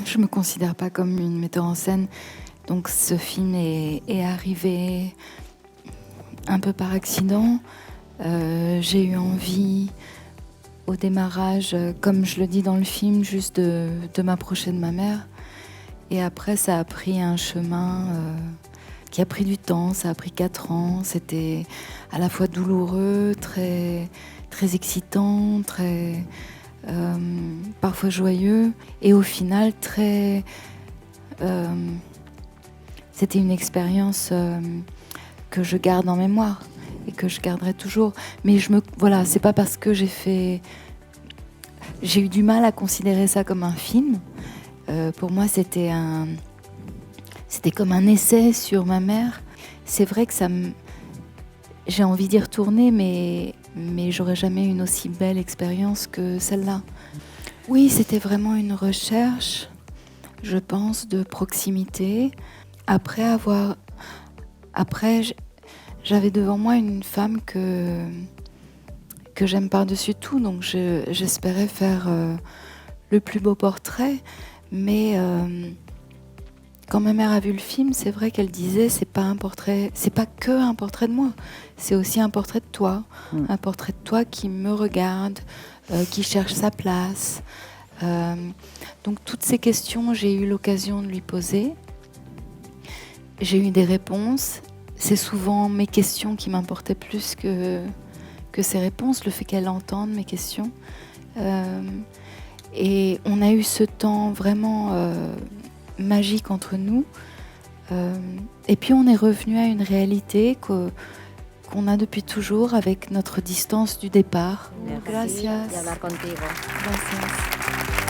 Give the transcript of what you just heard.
je me considère pas comme une metteur en scène. Donc ce film est arrivé un peu par accident. J'ai eu envie au démarrage, comme je le dis dans le film, juste de m'approcher de ma mère. Et après, ça a pris un chemin qui a pris du temps. Ça a pris 4 ans. C'était à la fois douloureux, très, très excitant, très, parfois joyeux. Et au final, très... c'était une expérience que je garde en mémoire et que je garderai toujours. Mais voilà, c'est pas parce que j'ai eu du mal à considérer ça comme un film. Pour moi, c'était comme un essai sur ma mère. C'est vrai que j'ai envie d'y retourner, mais j'aurais jamais une aussi belle expérience que celle-là. Oui, c'était vraiment une recherche, je pense, de proximité. Après, j'avais devant moi une femme que j'aime par-dessus tout, donc j'espérais faire le plus beau portrait. Mais quand ma mère a vu le film, c'est vrai qu'elle disait c'est pas que un portrait de moi, c'est aussi un portrait de toi, un portrait de toi qui me regarde, qui cherche sa place. Donc toutes ces questions, j'ai eu l'occasion de lui poser. J'ai eu des réponses. C'est souvent mes questions qui m'importaient plus que ses réponses, le fait qu'elle entende mes questions. Et on a eu ce temps vraiment magique entre nous. Et puis on est revenu à une réalité qu'on a depuis toujours avec notre distance du départ. Merci. Gracias. Y hablar contigo. Gracias.